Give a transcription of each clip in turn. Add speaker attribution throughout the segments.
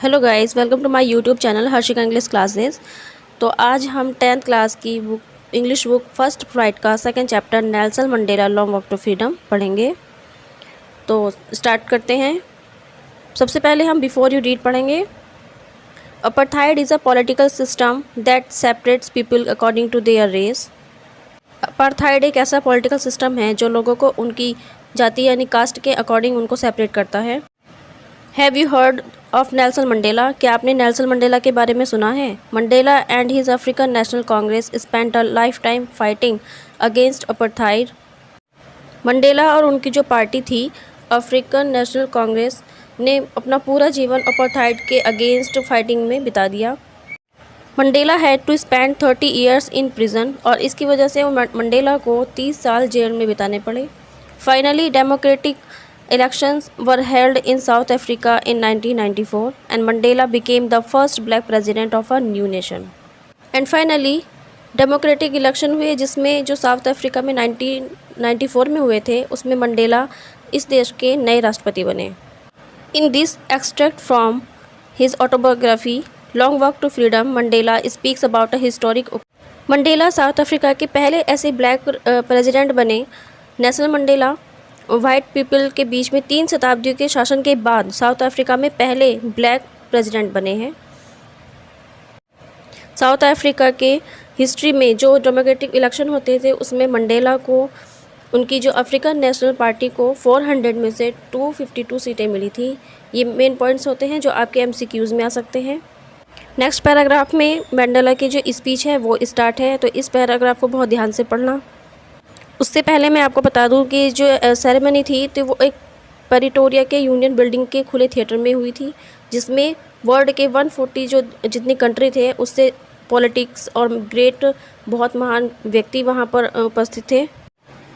Speaker 1: Hello guys, welcome to my YouTube channel Harshika English classes. तो आज हम 10th क्लास की book English book first flight का second chapter Nelson Mandela long walk to freedom पढ़ेंगे। तो start करते हैं। सबसे पहले हम बिफोर यू रीड पढ़ेंगे। Apartheid is a political system that separates people according to their race. Apartheid एक ऐसा पॉलिटिकल सिस्टम है जो लोगों को उनकी जाति यानी कास्ट के अकॉर्डिंग उनको सेपरेट करता है। Have you heard of Nelson Mandela? क्या आपने नेल्सन मंडेला के बारे में सुना है? Mandela and his African national Congress spent a life time fighting against apartheid. Mandela और उनकी जो पार्टी थी अफ्रीकन नेशनल कांग्रेस ने अपना पूरा जीवन अपार्थाइड के अगेंस्ट फाइटिंग में बिता दिया। Mandela had to spend 30 years in prison और इसकी वजह से मंडेला को 30 साल जेल में बिताने पड़े। Finally democratic elections were held in South Africa in 1994 and Mandela became the first black president of a new nation. And finally democratic election हुए जिसमें जो साउथ अफ्रीका में 1994 में हुए थे उसमें मंडेला इस देश के नए राष्ट्रपति बने। In this extract from his autobiography long walk to freedom Mandela speaks about a historic. Mandela South Africa के पहले ऐसे ब्लैक प्रेसिडेंट बने। नेल्सन मंडेला वाइट पीपल के बीच में 3 शताब्दियों के शासन के बाद साउथ अफ्रीका में पहले ब्लैक प्रेसिडेंट बने हैं। साउथ अफ्रीका के हिस्ट्री में जो डेमोक्रेटिक इलेक्शन होते थे उसमें मंडेला को उनकी जो अफ्रीकन नेशनल पार्टी को 400 में से 252 सीटें मिली थी। ये मेन पॉइंट्स होते हैं जो आपके एमसीक्यूज़ में आ सकते हैं। नेक्स्ट पैराग्राफ में मंडेला की जो स्पीच है वो स्टार्ट है, तो इस पैराग्राफ को बहुत ध्यान से पढ़ना। उससे पहले मैं आपको बता दूं कि जो सेरेमनी थी तो वो एक प्रिटोरिया के यूनियन बिल्डिंग के खुले थिएटर में हुई थी जिसमें वर्ल्ड के 140 जो जितनी कंट्री थे उससे पॉलिटिक्स और ग्रेट बहुत महान व्यक्ति वहां पर उपस्थित थे।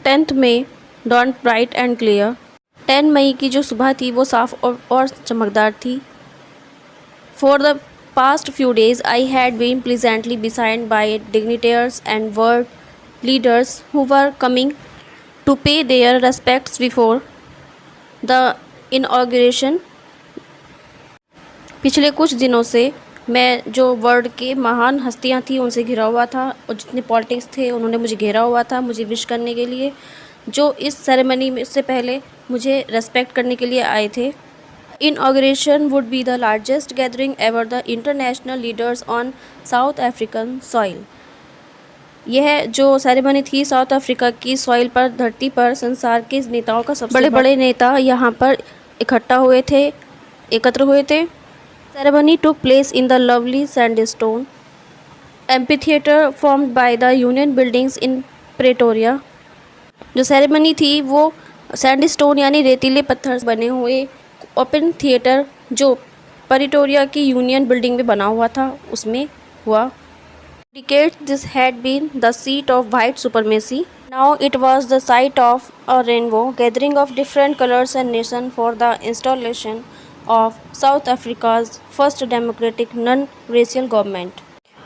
Speaker 1: 10th May dawn bright and clear. 10 मई की जो सुबह थी वो साफ और चमकदार थी। For the past few days I had been pleasantly beside by dignitaries and world leaders who were coming to pay their respects before the inauguration। पिछले कुछ दिनों से मैं जो वर्ल्ड के महान हस्तियां थी उनसे घिरा हुआ था और जितने पॉलिटिक्स थे उन्होंने मुझे घेरा हुआ था मुझे विश करने के लिए, जो इस सेरेमनी में से पहले मुझे रेस्पेक्ट करने के लिए आए थे। Inauguration would be the largest gathering ever the international leaders on south African soil. यह जो सेरेमनी थी साउथ अफ्रीका की सॉइल पर, धरती पर संसार के नेताओं का सबसे बड़े बड़े नेता यहाँ पर एकत्र हुए थे। Ceremony took place in the lovely sandstone amphitheatre formed by the union buildings in Pretoria. जो सेरेमनी थी वो सैंडस्टोन यानी रेतीले पत्थर बने हुए ओपन थिएटर जो प्रेटोरिया की यूनियन बिल्डिंग में बना हुआ था उसमें हुआ। Decades this had been the seat of white supremacy. Now it was the site of a rainbow gathering of different colors and nations for the installation of South Africa's first democratic non-racial government.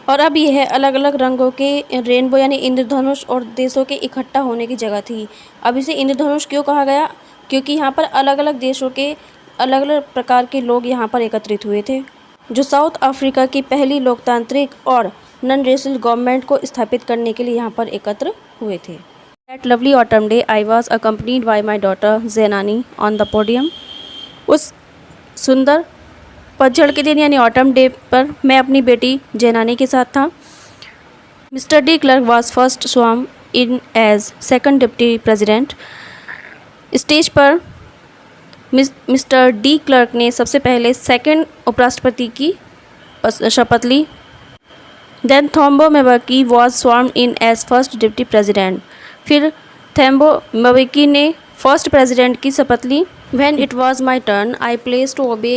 Speaker 1: और अब यह अलग अलग रंगों के rainbow यानी इंद्रधनुष और देशों के इकट्ठा होने की जगह थी। अब इसे इंद्रधनुष क्यों कहा गया? क्योंकि यहाँ पर अलग अलग देशों के अलग अलग प्रकार के लोग यहाँ पर एकत्रित हुए थे जो साउथ अफ्रीका की पहली लोकतांत्रिक और नॉन रेशियल गवर्नमेंट को स्थापित करने के लिए यहाँ पर एकत्र हुए थे। That lovely autumn day, I was accompanied by my daughter Zenani on the podium. उस सुंदर पतझड़ के दिन यानी ऑटम डे पर मैं अपनी बेटी जेनानी के साथ था। Mister de Klerk was first sworn in as second deputy president. Stage पर मिस्टर डी क्लर्क ने सबसे पहले सेकंड उपराष्ट्रपति की शपथ ली। Then Themba Mbeki was sworn in as first deputy president. फिर थेम्बो म्बेकी ने फर्स्ट प्रेसिडेंट की शपथ ली। When it was my turn, I pledged to obey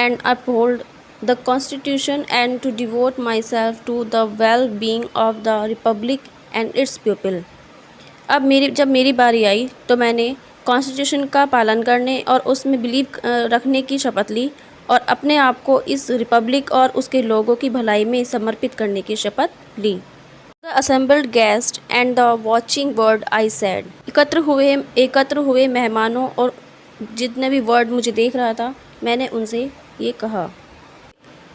Speaker 1: and uphold the constitution and to devote myself to the well-being of the republic and its people. अब जब मेरी बारी आई तो मैंने कॉन्स्टिट्यूशन का पालन करने और उसमें बिलीव रखने की शपथ ली और अपने आप को इस रिपब्लिक और उसके लोगों की भलाई में समर्पित करने की शपथ ली। The assembled guest and the watching word I said. एकत्र हुए मेहमानों और जितने भी वर्ड मुझे देख रहा था मैंने उनसे ये कहा।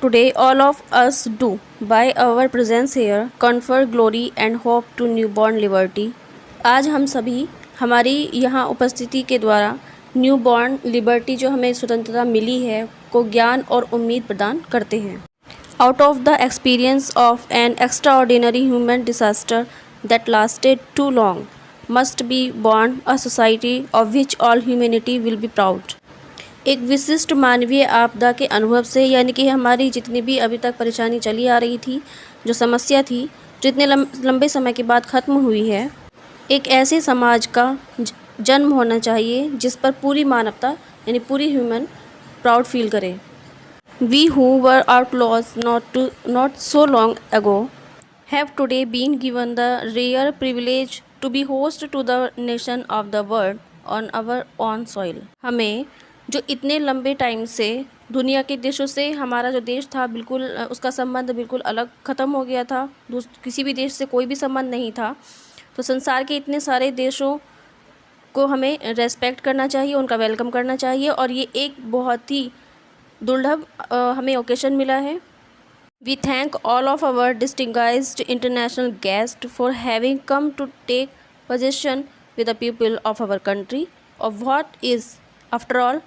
Speaker 1: today all of us do by our presence here confer glory and hope to newborn liberty. आज हम सभी हमारी यहाँ उपस्थिति के द्वारा न्यूबॉर्न लिबर्टी जो हमें स्वतंत्रता मिली है को ज्ञान और उम्मीद प्रदान करते हैं. Out of the experience of an extraordinary human disaster that lasted too long must be born a society of which all humanity will be proud. एक विशिष्ट मानवीय आपदा के अनुभव से, यानी कि हमारी जितनी भी अभी तक परेशानी चली आ रही थी, जो समस्या थी, जो इतने लंबे समय के बाद ख़त्म हुई है, एक ऐसे समाज का जन्म होना चाहिए जिस पर पूरी मानवता यानी पूरी ह्यूमन प्राउड फील करे. We who were outlaws not so long ago have today been given the rare privilege to be host to the nation of the world on our own soil. हमें जो इतने लंबे time से दुनिया के देशों से हमारा जो देश था बिल्कुल उसका संबंध बिल्कुल अलग ख़त्म हो गया था, किसी भी देश से कोई भी संबंध नहीं था, तो संसार के इतने सारे देशों को हमें रेस्पेक्ट करना चाहिए, उनका वेलकम करना चाहिए. और ये एक बहुत ही दुर्लभ हमें ओकेशन मिला है. We thank all of our distinguished international guest for having come to take position with the people of our country of what is after all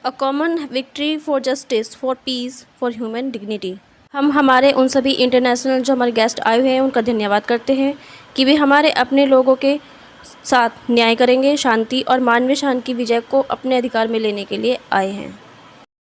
Speaker 1: a common victory for justice for peace for human dignity. हम हमारे उन सभी international जो हमारे guest आए हुए हैं उनका धन्यवाद करते हैं कि वे हमारे अपने लोगों के साथ न्याय करेंगे, शांति और मानवीय शान की विजय को अपने अधिकार में लेने के लिए आए हैं.